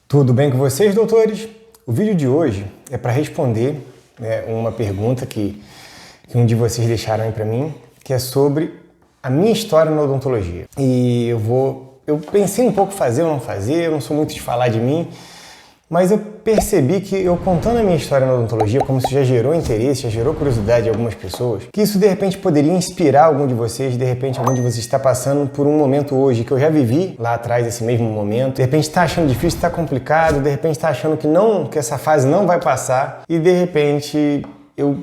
Tudo bem com vocês, doutores? O vídeo de hoje é para responder uma pergunta que um de vocês deixaram aí para mim, que é sobre a minha história na odontologia. E eu pensei um pouco fazer ou não fazer, eu não sou muito de falar de mim, mas eu percebi que eu contando a minha história na odontologia, como isso já gerou interesse, já gerou curiosidade em algumas pessoas, que isso de repente poderia inspirar algum de vocês, de repente algum de vocês está passando por um momento hoje que eu já vivi lá atrás, esse mesmo momento, de repente está achando difícil, está complicado, de repente está achando que essa fase não vai passar e de repente eu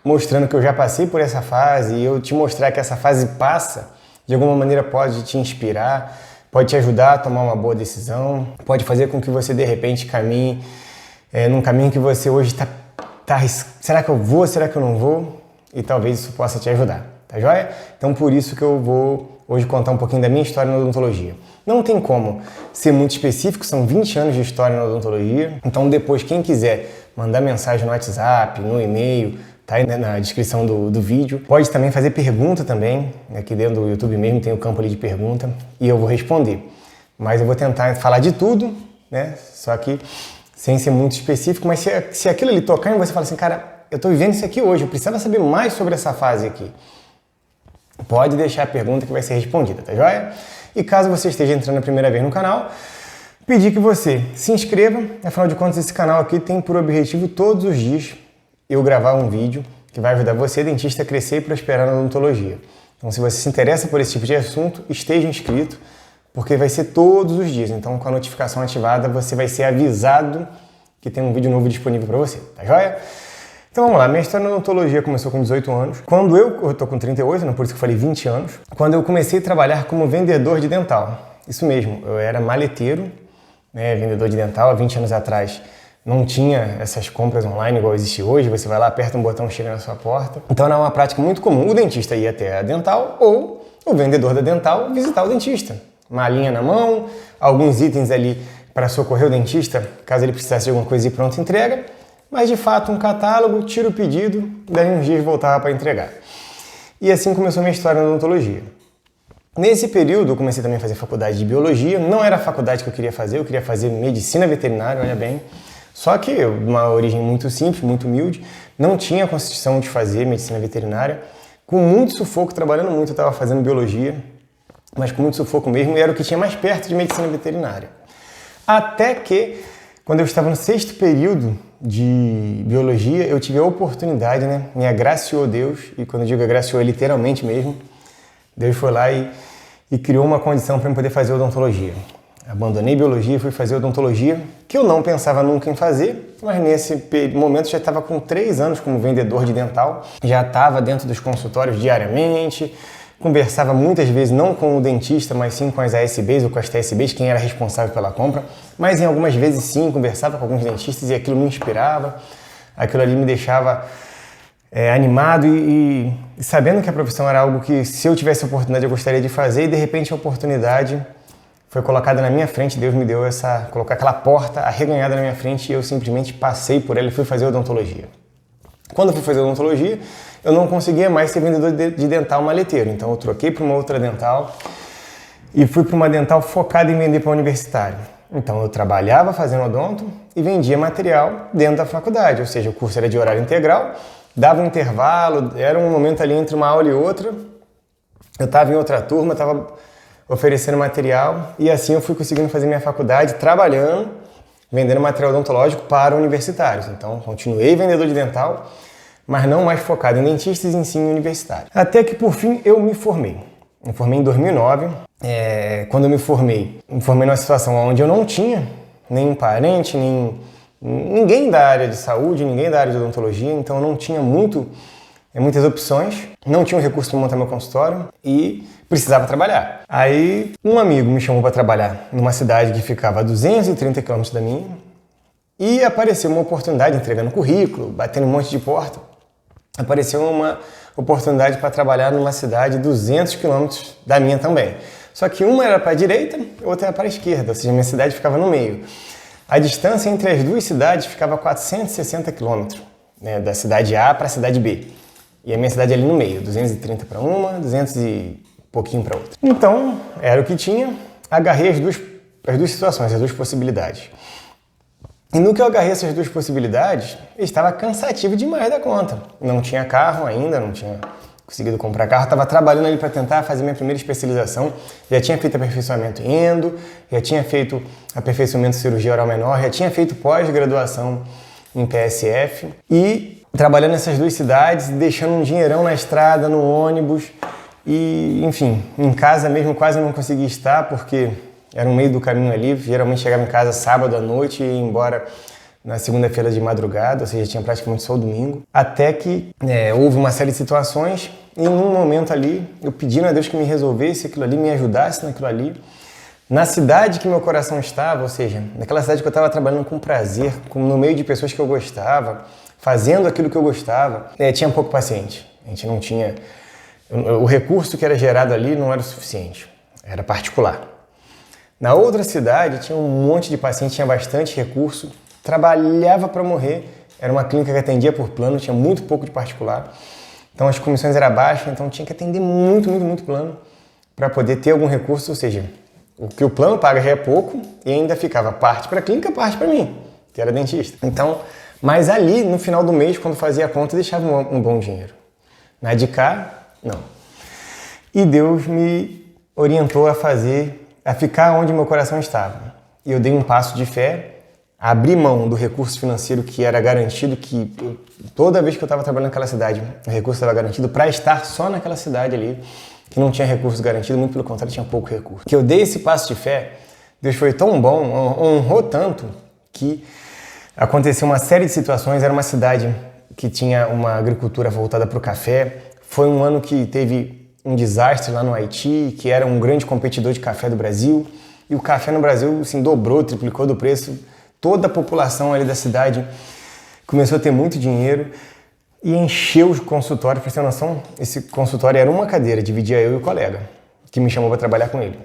mostrando que eu já passei por essa fase e eu te mostrar que essa fase passa, de alguma maneira pode te inspirar, pode te ajudar a tomar uma boa decisão, pode fazer com que você de repente caminhe num caminho que você hoje está será que eu vou, será que eu não vou? E talvez isso possa te ajudar, tá joia? Então por isso que eu vou hoje contar um pouquinho da minha história na odontologia. Não tem como ser muito específico, são 20 anos de história na odontologia, então depois quem quiser mandar mensagem no WhatsApp, no e-mail, tá aí na descrição do vídeo. Pode também fazer pergunta também, aqui dentro do YouTube mesmo tem o campo ali de pergunta e eu vou responder. Mas eu vou tentar falar de tudo, né? Só que sem ser muito específico, mas se aquilo ali tocar em você, fala assim, cara, eu tô vivendo isso aqui hoje, eu precisava saber mais sobre essa fase aqui. Pode deixar a pergunta que vai ser respondida, tá joia? E caso você esteja entrando a primeira vez no canal, pedir que você se inscreva, afinal de contas esse canal aqui tem por objetivo todos os dias eu gravar um vídeo que vai ajudar você, dentista, a crescer e prosperar na odontologia. Então, se você se interessa por esse tipo de assunto, esteja inscrito, porque vai ser todos os dias. Então, com a notificação ativada, você vai ser avisado que tem um vídeo novo disponível para você, tá joia? Então, vamos lá. Minha história na odontologia começou com 18 anos. Quando eu tô com 38, né, por isso que eu falei 20 anos, quando eu comecei a trabalhar como vendedor de dental. Isso mesmo, eu era maleteiro, né, vendedor de dental há 20 anos atrás. Não tinha essas compras online igual existe hoje, você vai lá, aperta um botão, chega na sua porta. Então era uma prática muito comum, o dentista ia até a dental ou o vendedor da dental visitar o dentista. Malinha na mão, alguns itens ali para socorrer o dentista, caso ele precisasse de alguma coisa e pronto, entrega. Mas de fato um catálogo, tira o pedido, daí uns dias voltava para entregar. E assim começou a minha história na odontologia. Nesse período eu comecei também a fazer faculdade de biologia, não era a faculdade que eu queria fazer medicina veterinária, olha bem. Só que uma origem muito simples, muito humilde, não tinha a constituição de fazer medicina veterinária. Com muito sufoco, trabalhando muito, eu estava fazendo biologia, mas com muito sufoco mesmo, e era o que tinha mais perto de medicina veterinária. Até que, quando eu estava no 6º período de biologia, eu tive a oportunidade, né? Me agraciou Deus, e quando eu digo agraciou, é literalmente mesmo. Deus foi lá e criou uma condição para eu poder fazer odontologia. Abandonei biologia e fui fazer odontologia, que eu não pensava nunca em fazer, mas nesse momento já estava com 3 anos como vendedor de dental, já estava dentro dos consultórios diariamente, conversava muitas vezes não com o dentista, mas sim com as ASBs ou com as TSBs, quem era responsável pela compra, mas em algumas vezes sim, conversava com alguns dentistas e aquilo me inspirava, aquilo ali me deixava animado e sabendo que a profissão era algo que se eu tivesse a oportunidade eu gostaria de fazer e de repente a oportunidade foi colocada na minha frente, Deus me deu colocar aquela porta arreganhada na minha frente e eu simplesmente passei por ela e fui fazer odontologia. Quando eu fui fazer odontologia, eu não conseguia mais ser vendedor de dental maleteiro, então eu troquei para uma outra dental e fui para uma dental focada em vender para universitário. Então eu trabalhava fazendo odonto e vendia material dentro da faculdade, ou seja, o curso era de horário integral, dava um intervalo, era um momento ali entre uma aula e outra, eu estava em outra turma, estava oferecendo material e assim eu fui conseguindo fazer minha faculdade trabalhando, vendendo material odontológico para universitários. Então continuei vendedor de dental, mas não mais focado em dentistas e sim em universitários. Até que por fim eu me formei. Me formei em 2009. Quando eu me formei numa situação onde eu não tinha nenhum parente, ninguém da área de saúde, ninguém da área de odontologia, então eu não tinha muitas opções, não tinha um recurso para montar meu consultório e precisava trabalhar. Aí um amigo me chamou para trabalhar numa cidade que ficava a 230 km da minha e apareceu uma oportunidade, entregando currículo, batendo um monte de porta, apareceu uma oportunidade para trabalhar numa cidade 200 km da minha também. Só que uma era para a direita, outra era para a esquerda, ou seja, minha cidade ficava no meio. A distância entre as duas cidades ficava 460 km, né, da cidade A para a cidade B. E a minha cidade ali no meio, 230 para uma, 200 e pouquinho para outra. Então, era o que tinha, agarrei as duas situações, as duas possibilidades. E no que eu agarrei essas duas possibilidades, eu estava cansativo demais da conta. Não tinha carro ainda, não tinha conseguido comprar carro, estava trabalhando ali para tentar fazer minha primeira especialização, já tinha feito aperfeiçoamento endo, já tinha feito aperfeiçoamento em cirurgia oral menor, já tinha feito pós-graduação em PSF e trabalhando nessas duas cidades, deixando um dinheirão na estrada, no ônibus e, enfim, em casa mesmo quase não consegui estar porque era no meio do caminho ali, geralmente chegava em casa sábado à noite e ia embora na segunda-feira de madrugada, ou seja, tinha praticamente só o domingo, até que houve uma série de situações e em um momento ali, eu pedindo a Deus que me resolvesse aquilo ali, me ajudasse naquilo ali, na cidade que meu coração estava, ou seja, naquela cidade que eu estava trabalhando com prazer, no meio de pessoas que eu gostava, fazendo aquilo que eu gostava, tinha pouco paciente, a gente não tinha, o recurso que era gerado ali não era o suficiente, era particular. Na outra cidade tinha um monte de paciente, tinha bastante recurso, trabalhava para morrer, era uma clínica que atendia por plano, tinha muito pouco de particular, então as comissões eram baixas, então tinha que atender muito plano para poder ter algum recurso, ou seja, o que o plano paga já é pouco e ainda ficava parte para a clínica, parte para mim, que era dentista. Então, mas ali no final do mês, quando fazia a conta, deixava um bom dinheiro. Na de cá, não. E Deus me orientou a ficar onde meu coração estava. E eu dei um passo de fé, abri mão do recurso financeiro que era garantido, toda vez que eu estava trabalhando naquela cidade, o recurso estava garantido para estar só naquela cidade ali, que não tinha recurso garantido, muito pelo contrário, tinha pouco recurso. Que eu dei esse passo de fé, Deus foi tão bom, honrou tanto, que aconteceu uma série de situações, era uma cidade que tinha uma agricultura voltada para o café, foi um ano que teve um desastre lá no Haiti, que era um grande competidor de café do Brasil, e o café no Brasil assim, dobrou, triplicou do preço, toda a população ali da cidade começou a ter muito dinheiro e encheu os consultórios. Para você ter noção, esse consultório era uma cadeira, dividia eu e o colega, que me chamou para trabalhar com ele.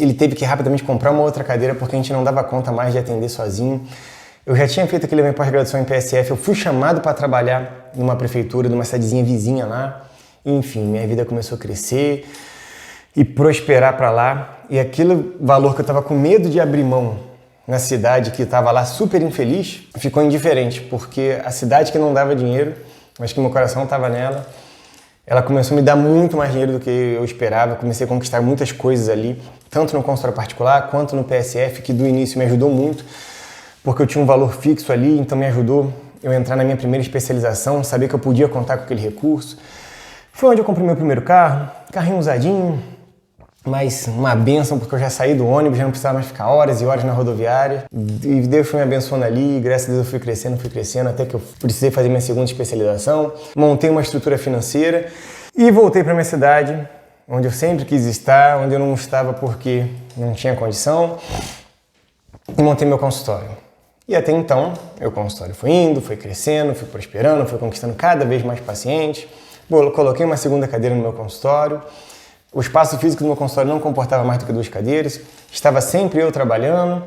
Ele teve que rapidamente comprar uma outra cadeira porque a gente não dava conta mais de atender sozinho. Eu já tinha feito aquele minha pós-graduação em PSF, eu fui chamado para trabalhar numa prefeitura, numa cidadezinha vizinha lá. Enfim, minha vida começou a crescer e prosperar para lá. E aquele valor que eu estava com medo de abrir mão na cidade, que estava lá super infeliz, ficou indiferente, porque a cidade que não dava dinheiro, mas que meu coração estava nela, ela começou a me dar muito mais dinheiro do que eu esperava. Comecei a conquistar muitas coisas ali, tanto no consultório particular quanto no PSF, que do início me ajudou muito, porque eu tinha um valor fixo ali, então me ajudou eu entrar na minha primeira especialização, saber que eu podia contar com aquele recurso. Foi onde eu comprei meu primeiro carro, carrinho usadinho, mas uma bênção, porque eu já saí do ônibus, já não precisava mais ficar horas e horas na rodoviária. E Deus foi me abençoando ali, e graças a Deus eu fui crescendo, até que eu precisei fazer minha segunda especialização. Montei uma estrutura financeira e voltei para minha cidade, onde eu sempre quis estar, onde eu não estava porque não tinha condição, e montei meu consultório. E até então, meu consultório foi indo, foi crescendo, foi prosperando, foi conquistando cada vez mais pacientes. Coloquei uma segunda cadeira no meu consultório. O espaço físico do meu consultório não comportava mais do que 2 cadeiras. Estava sempre eu trabalhando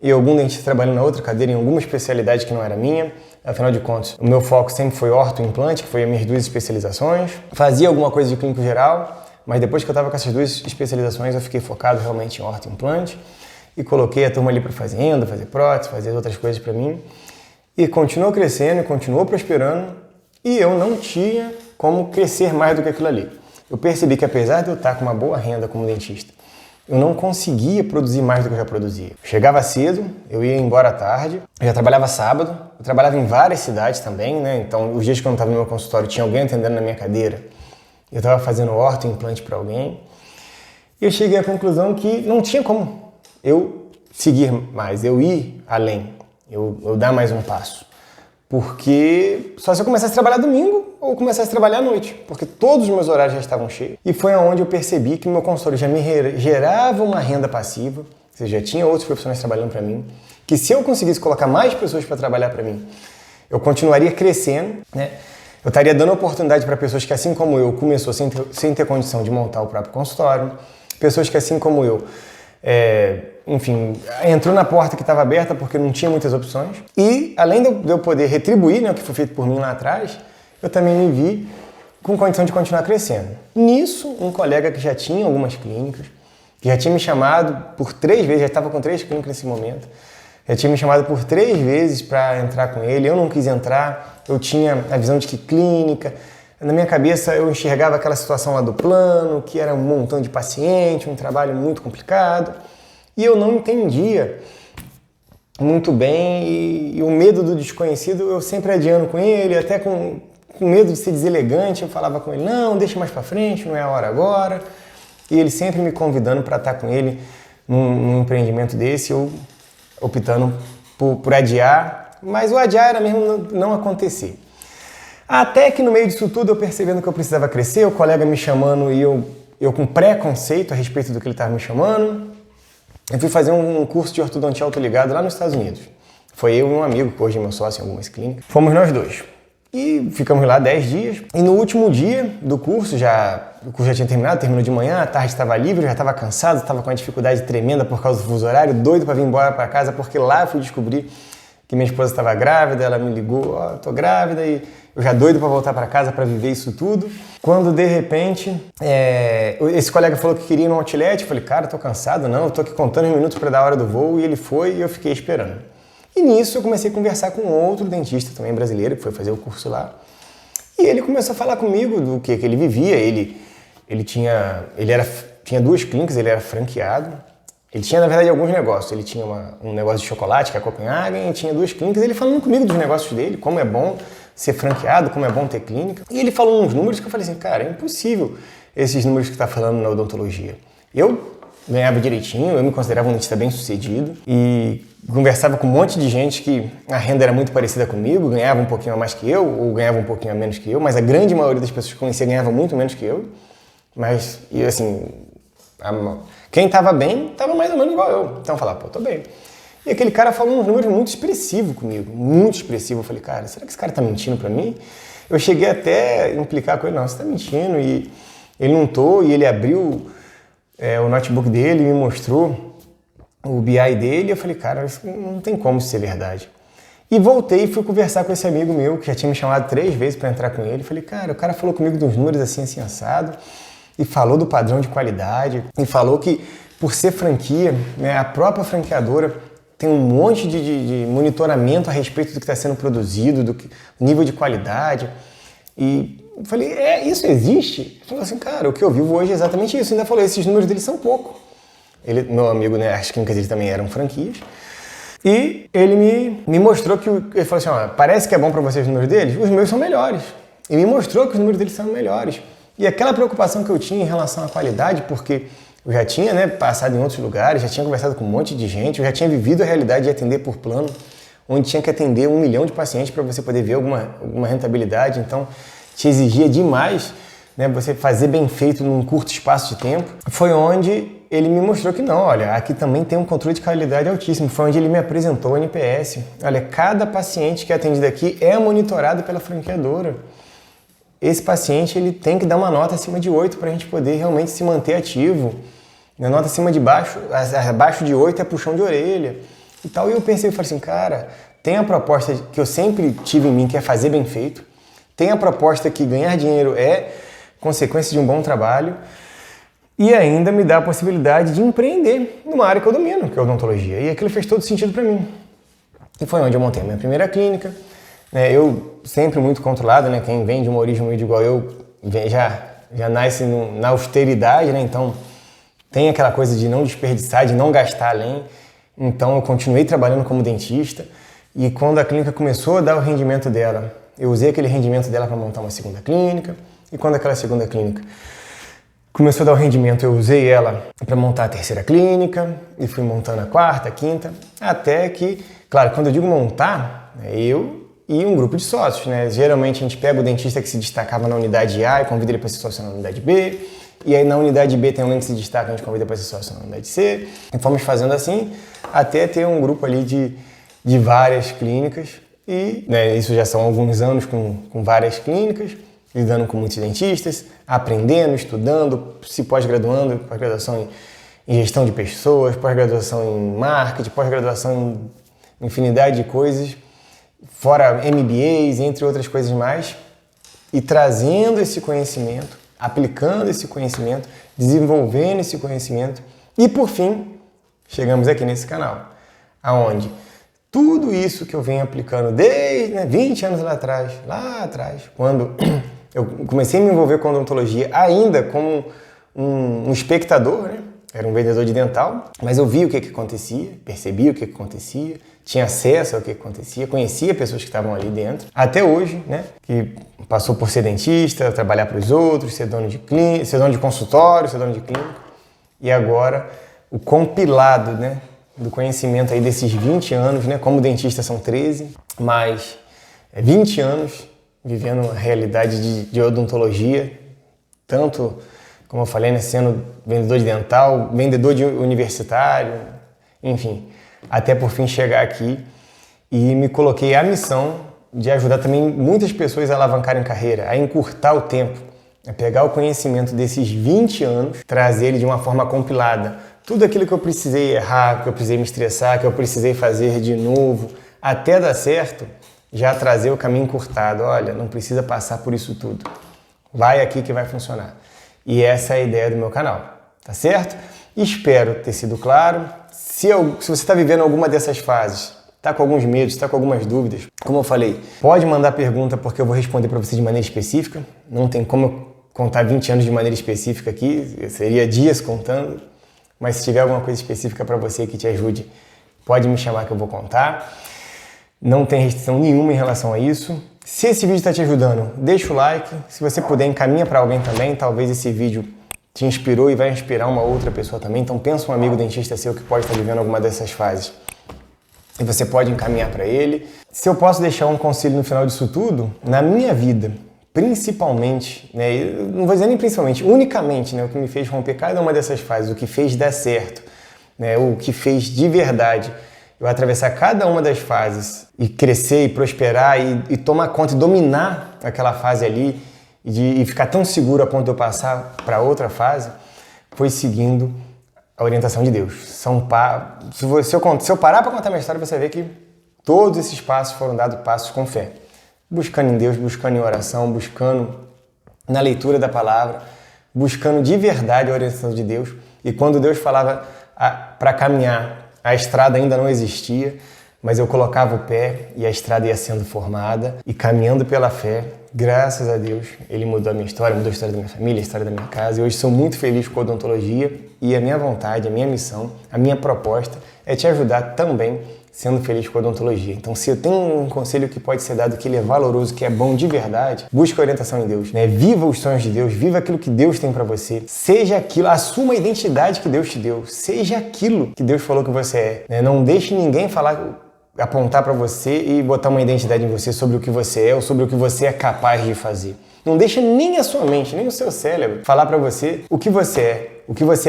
e algum dentista trabalhando na outra cadeira em alguma especialidade que não era minha. Afinal de contas, o meu foco sempre foi ortoimplante, que foi as minhas 2 especializações. Fazia alguma coisa de clínico geral, mas depois que eu estava com essas 2 especializações, eu fiquei focado realmente em ortoimplante e coloquei a turma ali para fazer endo, fazer prótese, fazer outras coisas para mim. E continuou crescendo, continuou prosperando e eu não tinha como crescer mais do que aquilo ali. Eu percebi que apesar de eu estar com uma boa renda como dentista, eu não conseguia produzir mais do que eu já produzia. Eu chegava cedo, eu ia embora à tarde, eu já trabalhava sábado, eu trabalhava em várias cidades também, né? Então, os dias que eu não estava no meu consultório, tinha alguém atendendo na minha cadeira, eu estava fazendo ortoimplante para alguém, e eu cheguei à conclusão que não tinha como eu seguir mais, eu ir além, eu dar mais um passo. Porque só se eu começasse a trabalhar domingo ou começasse a trabalhar à noite, porque todos os meus horários já estavam cheios. E foi aonde eu percebi que o meu consultório já me gerava uma renda passiva, ou seja, já tinha outros profissionais trabalhando para mim, que se eu conseguisse colocar mais pessoas para trabalhar para mim, eu continuaria crescendo, né? Eu estaria dando oportunidade para pessoas que, assim como eu, começou sem ter condição de montar o próprio consultório, pessoas que, assim como eu, enfim, entrou na porta que estava aberta porque não tinha muitas opções. E, além de eu poder retribuir, né, o que foi feito por mim lá atrás, eu também me vi com condição de continuar crescendo. Nisso, um colega que já tinha algumas clínicas, que já tinha me chamado por 3 vezes, já estava com 3 clínicas nesse momento, Já tinha me chamado por 3 vezes para entrar com ele, eu não quis entrar, eu tinha a visão de que clínica, na minha cabeça eu enxergava aquela situação lá do plano, que era um montão de paciente, um trabalho muito complicado, e eu não entendia muito bem, e o medo do desconhecido eu sempre adiando com ele, até com medo de ser deselegante, eu falava com ele, não, deixa mais para frente, não é a hora agora, e ele sempre me convidando para estar com ele num empreendimento desse, eu optando por adiar, mas o adiar era mesmo não acontecer. Até que no meio disso tudo eu percebendo que eu precisava crescer, o colega me chamando e eu com preconceito a respeito do que ele estava me chamando, eu fui fazer um curso de ortodontia autoligado lá nos Estados Unidos. Foi eu e um amigo, que hoje é meu sócio em algumas clínicas. Fomos nós dois. E ficamos lá 10 dias. E no último dia do curso, o curso já tinha terminado, terminou de manhã, à tarde estava livre, eu já estava cansado, estava com uma dificuldade tremenda por causa do fuso horário, doido para vir embora para casa, porque lá eu fui descobrir que minha esposa estava grávida, ela me ligou, ó, tô grávida, e eu já doido para voltar para casa para viver isso tudo. Quando de repente, esse colega falou que queria ir no outlet, eu falei, cara, tô cansado, não, eu tô aqui contando os minutos para dar a hora do voo, e ele foi e eu fiquei esperando. E nisso eu comecei a conversar com outro dentista também brasileiro, que foi fazer o curso lá, e ele começou a falar comigo do que ele vivia, ele tinha 2 clínicas, ele era franqueado, ele tinha, na verdade, alguns negócios. Ele tinha um negócio de chocolate, que é a Copenhagen, e tinha 2 clínicas. Ele falando comigo dos negócios dele, como é bom ser franqueado, como é bom ter clínica. E ele falou uns números que eu falei assim, cara, é impossível esses números que está falando na odontologia. Eu ganhava direitinho, eu me considerava um dentista bem sucedido e conversava com um monte de gente que a renda era muito parecida comigo, ganhava um pouquinho a mais que eu, ou ganhava um pouquinho a menos que eu, mas a grande maioria das pessoas que eu conhecia ganhava muito menos que eu. Mas, e assim... Quem estava bem, estava mais ou menos igual eu. Então eu falava, pô, tô bem. E aquele cara falou uns números muito expressivos comigo, muito expressivo. Eu falei, cara, será que esse cara tá mentindo pra mim? Eu cheguei até a implicar com ele, não, você tá mentindo. E ele não tô, e ele abriu o notebook dele e me mostrou o BI dele. E eu falei, cara, isso não tem como isso ser verdade. E voltei e fui conversar com esse amigo meu, que já tinha me chamado 3 vezes para entrar com ele. Eu falei, cara, o cara falou comigo dos números assim, assim, assado. E falou do padrão de qualidade, e falou que por ser franquia, né, a própria franqueadora tem um monte de monitoramento a respeito do que está sendo produzido, do nível de qualidade. E eu falei, isso existe? Ele falou assim, cara, o que eu vivo hoje é exatamente isso. Ele ainda falou, esses números dele são pouco. Meu amigo, né, as clínicas dele também eram franquias. E ele me mostrou que, ele falou assim, ó, parece que é bom para vocês os números deles? Os meus são melhores. E me mostrou que os números deles são melhores. E aquela preocupação que eu tinha em relação à qualidade, porque eu já tinha, né, passado em outros lugares, já tinha conversado com um monte de gente, eu já tinha vivido a realidade de atender por plano, onde tinha que atender 1 milhão de pacientes para você poder ver alguma rentabilidade, então te exigia demais, né, você fazer bem feito num curto espaço de tempo. Foi onde ele me mostrou que não, olha, aqui também tem um controle de qualidade altíssimo. Foi onde ele me apresentou o NPS. Olha, cada paciente que é atendido aqui é monitorado pela franqueadora. Esse paciente ele tem que dar uma nota acima de 8 para a gente poder realmente se manter ativo. A nota abaixo de 8 é puxão de orelha e tal. E eu pensei, eu falei assim, cara, tem a proposta que eu sempre tive em mim, que é fazer bem feito. Tem a proposta que ganhar dinheiro é consequência de um bom trabalho. E ainda me dá a possibilidade de empreender numa área que eu domino, que é a odontologia. E aquilo fez todo sentido para mim. E foi onde eu montei a minha primeira clínica. Eu sempre muito controlado, né? Quem vem de uma origem humilde igual eu já nasce na austeridade, né? Então tem aquela coisa de não desperdiçar, de não gastar além. Então eu continuei trabalhando como dentista e quando a clínica começou a dar o rendimento dela, eu usei aquele rendimento dela para montar uma segunda clínica e quando aquela segunda clínica começou a dar o rendimento, eu usei ela para montar a terceira clínica e fui montando a quarta, a quinta, até que, claro, quando eu digo montar, eu e um grupo de sócios, né? Geralmente a gente pega o dentista que se destacava na unidade A e convida ele para ser sócio na unidade B, e aí na unidade B tem alguém que se destaca, a gente convida para ser sócio na unidade C, e fomos fazendo assim até ter um grupo ali de várias clínicas, e né, isso já são alguns anos com várias clínicas, lidando com muitos dentistas, aprendendo, estudando, se pós-graduando, pós-graduação em gestão de pessoas, pós-graduação em marketing, pós-graduação em infinidade de coisas, fora MBAs, entre outras coisas mais, e trazendo esse conhecimento, aplicando esse conhecimento, desenvolvendo esse conhecimento e, por fim, chegamos aqui nesse canal, aonde Tudo isso que eu venho aplicando desde 20 anos lá atrás, quando eu comecei a me envolver com odontologia, ainda como um espectador, né? Era um vendedor de dental, mas eu via o que acontecia, percebia o que acontecia, tinha acesso ao que acontecia, conhecia pessoas que estavam ali dentro. Até hoje, né? Que passou por ser dentista, trabalhar para os outros, ser dono de clínica, ser dono de consultório, ser dono de clínica. E agora, o compilado, né? Do conhecimento aí desses 20 anos, né? Como dentista são 13, mas 20 anos vivendo a realidade de odontologia, tanto, como eu falei, né, sendo vendedor de dental, vendedor de universitário, enfim, até por fim chegar aqui e me coloquei à missão de ajudar também muitas pessoas a alavancarem carreira, a encurtar o tempo, a pegar o conhecimento desses 20 anos, trazer ele de uma forma compilada. Tudo aquilo que eu precisei errar, que eu precisei me estressar, que eu precisei fazer de novo, até dar certo, já trazer o caminho encurtado. Olha, não precisa passar por isso tudo. Vai aqui que vai funcionar. E essa é a ideia do meu canal, tá certo? Espero ter sido claro. Se você está vivendo alguma dessas fases, está com alguns medos, está com algumas dúvidas, como eu falei, pode mandar pergunta porque eu vou responder para você de maneira específica. Não tem como eu contar 20 anos de maneira específica aqui, seria dias contando. Mas se tiver alguma coisa específica para você que te ajude, pode me chamar que eu vou contar. Não tem restrição nenhuma em relação a isso. Se esse vídeo está te ajudando, deixa o like. Se você puder, encaminha para alguém também. Talvez esse vídeo te inspirou e vai inspirar uma outra pessoa também. Então pensa um amigo dentista seu que pode estar vivendo alguma dessas fases. E você pode encaminhar para ele. Se eu posso deixar um conselho no final disso tudo, na minha vida, principalmente, né, eu não vou dizer nem principalmente, unicamente, né, o que me fez romper cada uma dessas fases, o que fez dar certo, né, o que fez de verdade eu atravessar cada uma das fases e crescer e prosperar e tomar conta e dominar aquela fase ali e ficar tão seguro a ponto de eu passar para outra fase, foi seguindo a orientação de Deus. Se eu parar para contar minha história, você vai ver que todos esses passos foram dados passos com fé. Buscando em Deus, buscando em oração, buscando na leitura da palavra, buscando de verdade a orientação de Deus. E quando Deus falava para caminhar, a estrada ainda não existia, mas eu colocava o pé e a estrada ia sendo formada. E caminhando pela fé, graças a Deus, Ele mudou a minha história, mudou a história da minha família, a história da minha casa. E hoje sou muito feliz com a odontologia e a minha vontade, a minha missão, a minha proposta é te ajudar também sendo feliz com a odontologia. Então, se eu tenho um conselho que pode ser dado, que ele é valoroso, que é bom de verdade, busque a orientação em Deus, né? Viva os sonhos de Deus, viva aquilo que Deus tem para você, seja aquilo, assuma a identidade que Deus te deu, seja aquilo que Deus falou que você é, né? Não deixe ninguém apontar para você e botar uma identidade em você sobre o que você é ou sobre o que você é capaz de fazer. Não deixa nem a sua mente, nem o seu cérebro falar para você o que você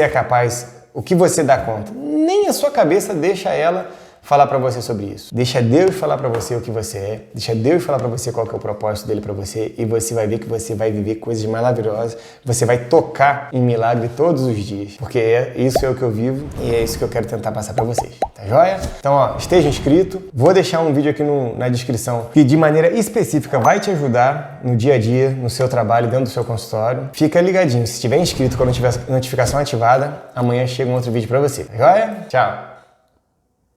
é capaz, o que você dá conta. Nem a sua cabeça deixa ela falar para você sobre isso. Deixa Deus falar para você o que você é, deixa Deus falar para você qual que é o propósito dele para você e você vai ver que você vai viver coisas maravilhosas, você vai tocar em milagre todos os dias, porque isso é o que eu vivo e é isso que eu quero tentar passar para vocês, tá joia? Então, ó, esteja inscrito, vou deixar um vídeo aqui na descrição que de maneira específica vai te ajudar no dia a dia, no seu trabalho, dentro do seu consultório. Fica ligadinho, se estiver inscrito, quando tiver notificação ativada, amanhã chega um outro vídeo para você, tá joia? Tchau!